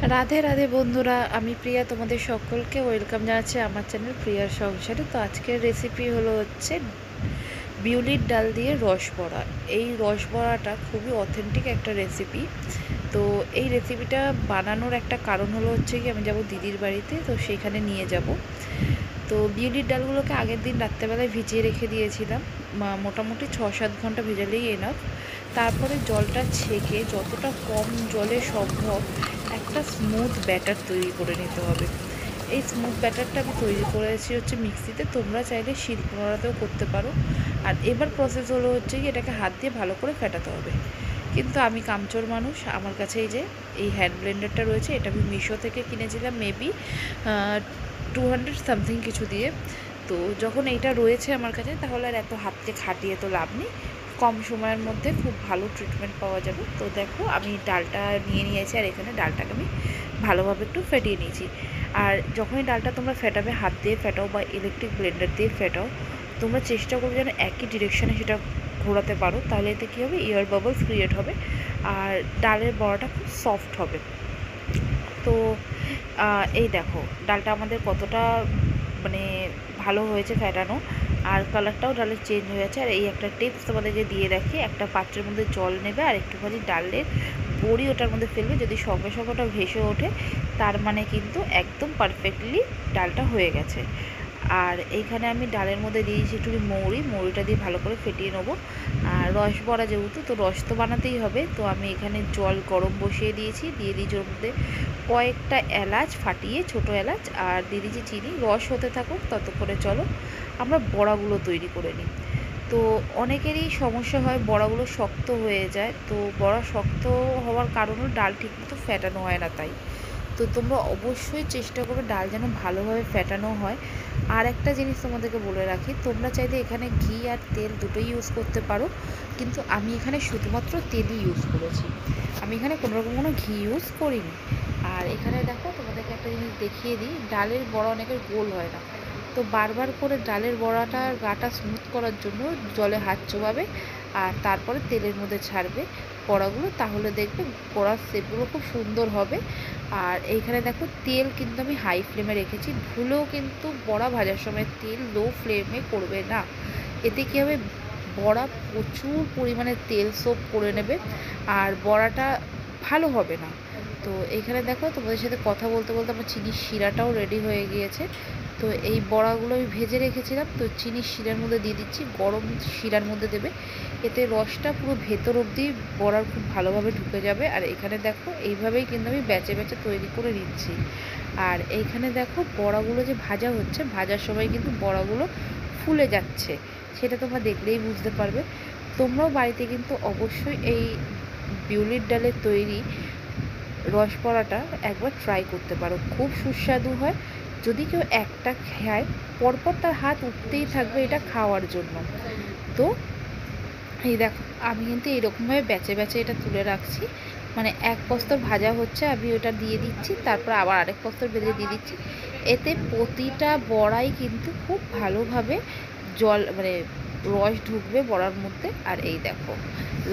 রাধে রাধে বন্ধুরা, আমি প্রিয়া তোমাদের সকলকে ওয়েলকাম জানাচ্ছি আমার চ্যানেল প্রিয়ার সংসারে। তো আজকের রেসিপি হচ্ছে বিউলির ডাল দিয়ে রস বড়া। এই রস বড়াটা খুবই অথেন্টিক একটা রেসিপি। তো এই রেসিপিটা বানানোর একটা কারণ হচ্ছে কি, আমি যাব দিদির বাড়িতে, তো সেইখানে নিয়ে যাব। তো বিউলির ডালগুলোকে আগের দিন রাত্রেবেলায় ভিজিয়ে রেখে দিয়েছিলাম, মোটামুটি 6-7 ঘন্টা ভেজালেই এনাফ। তারপরে জলটা ছেঁকে যতটা কম জলে সম্ভব একটা স্মুথ ব্যাটার তৈরি করে নিতে হবে। এই স্মুথ ব্যাটারটা আমি তৈরি করেছি মিক্সিতে, তোমরা চাইলে শিলনোড়াতেও করতে পারো। আর এবার প্রসেস হচ্ছে কি, এটাকে হাত দিয়ে ভালো করে ফেটাতে হবে। কিন্তু আমি কামচোর মানুষ, আমার কাছে এই হ্যান্ড ব্লেন্ডারটা রয়েছে। এটা আমি মিশো থেকে কিনেছিলাম, মেবি 200 সামথিং কিছু দিয়ে। তো যখন এইটা রয়েছে আমার কাছে, তাহলে আর এত হাতকে খাটিয়ে তো লাভ নেই, কম সময়ের মধ্যে খুব ভালো ট্রিটমেন্ট পাওয়া যাবে। তো দেখো, আমি ডালটা নিয়েছি, আর এখানে ডালটাকে আমি ভালোভাবে একটু ফেটিয়ে নিয়েছি। আর যখনই ডালটা তোমরা ফেটাবে, হাত দিয়ে ফেটাও বা ইলেকট্রিক ব্লেন্ডার দিয়ে ফেটাও, তোমরা চেষ্টা করবে যেন একই ডিরেকশানে সেটা ঘোরাতে পারো। তাহলে এতে কী হবে, এয়ার বাবলস ক্রিয়েট হবে আর ডালের বড়াটা খুব সফট হবে। তো এই দেখো ডালটা আমাদের কতটা মানে ভালো হয়েছে ফেটানো, আর কালারটাও ডালের চেঞ্জ হয়ে যাচ্ছে। আর এই একটা টিপস তোমাদেরকে দিয়ে রাখি, একটা পাত্রের মধ্যে জল নেবে আর একটুখানি ডালের বড়ি ওটার মধ্যে ফেলবে। যদি সঙ্গে সঙ্গে ওটা ভেসে ওঠে, তার মানে কিন্তু একদম পারফেক্টলি ডালটা হয়ে গেছে। আর এইখানে আমি ডালের মধ্যে দিয়েছি একটু মৌরিটা দিয়ে ভালো করে ফেটিয়ে নেবো। আর রস বড়া যেহেতু, তো রস তো বানাতেই হবে। তো আমি এখানে জল গরম বসিয়ে দিয়েছি, দিয়ে দিয়েছি ওর মধ্যে কয়েকটা এলাচ ফাটিয়ে, ছোটো এলাচ, আর দিয়ে দিয়েছি চিনি। রস হতে থাকুক ততক্ষণে চলো আমরা বড়াগুলো তৈরি করে নিই। তো অনেকেরই সমস্যা হয়, বড়াগুলো শক্ত হয়ে যায়। তো বড়া শক্ত হওয়ার কারণও ডাল ঠিকমতো ফেটানো হয় না। তাই তো তোমরা অবশ্যই চেষ্টা করবে ডাল যেন ভালোভাবে ফেটানো হয়। আর একটা জিনিস তোমাদেরকে বলে রাখি, তোমরা চাইলে এখানে ঘি আর তেল দুটোই ইউজ করতে পারো, কিন্তু আমি এখানে শুধুমাত্র তেলই ইউজ করেছি। আমি এখানে কোনোরকম কোনো ঘি ইউজ করিনি। আর এখানে দেখো, তোমাদেরকে একটা জিনিস দেখিয়ে দিই, ডালের বড়া অনেকের গোল হয় না। তো বারবার করে ডালের বড়াটার গাটা স্মুথ করার জন্য জলে হাত চোবাবে আর তারপরে তেলের মধ্যে ছাড়বে বড়াগুলো, তাহলে দেখবে বড়ার শেপগুলো খুব সুন্দর হবে। আর এইখানে দেখো, তেল কিন্তু আমি হাই ফ্লেমে রেখেছি। ভুলেও কিন্তু বড়া ভাজার সময় তেল লো ফ্লেমে করবে না। এতে কী হবে, বড়া প্রচুর পরিমাণে তেল সোপ করে নেবে আর বড়াটা ভালো হবে না। তো এইখানে দেখো, তোমাদের সাথে কথা বলতে বলতে আমার চিনির শিরাটাও রেডি হয়ে গিয়েছে। তো এই বড়াগুলো আমি ভেজে রেখেছিলাম, তো চিনির শিরার মধ্যে দিয়ে দিচ্ছি, গরম শিরার মধ্যে দেবে। এতে রসটা পুরো ভেতর অবধি বড়ার খুব ভালোভাবে ঢুকে যাবে। আর এখানে দেখো, এইভাবেই কিন্তু আমি ব্যাচে ব্যাচে তৈরি করে নিচ্ছি। আর এইখানে দেখো, বড়াগুলো যে ভাজা হচ্ছে, ভাজার সময় কিন্তু বড়াগুলো ফুলে যাচ্ছে, সেটা তোমরা দেখলেই বুঝতে পারবে। তোমরাও বাড়িতে কিন্তু অবশ্যই এই বিউলির ডালের তৈরি রস বড়াটা একবার ট্রাই করতে পারো, খুব সুস্বাদু হয়। যদি কেউ একটা খায়, পরপর তার হাত উঠতেই থাকবে এটা খাওয়ার জন্য। তো এই দেখো, আমি কিন্তু এরকমভাবে ব্যাচে ব্যাচে এটা তুলে রাখছি, মানে এক প্রস্তর ভাজা হচ্ছে, আমি ওটা দিয়ে দিচ্ছি, তারপর আবার আরেক প্রস্তর ভেজে দিয়ে দিচ্ছি। এতে প্রতিটা বড়াই কিন্তু খুব ভালোভাবে জল মানে রস ঢুকবে বড়ার মধ্যে। আর এই দেখো,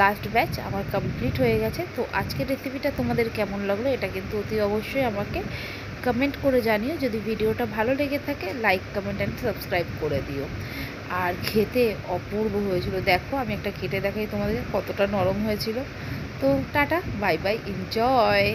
লাস্ট ব্যাচ আমার কমপ্লিট হয়ে গেছে। তো আজকের রেসিপিটা তোমাদের কেমন লাগলো, এটা কিন্তু অতি অবশ্যই আমাকে কমেন্ট করে জানিও। যদি ভিডিওটা ভালো লেগে থাকে, লাইক কমেন্ট অ্যান্ড সাবস্ক্রাইব করে দিও। আর খেতে অপূর্ব হয়েছিল। দেখো, আমি একটা কেটে দেখাই তোমাদের কতটা নরম হয়েছিল। তো টাটা, বাই বাই, এনজয়।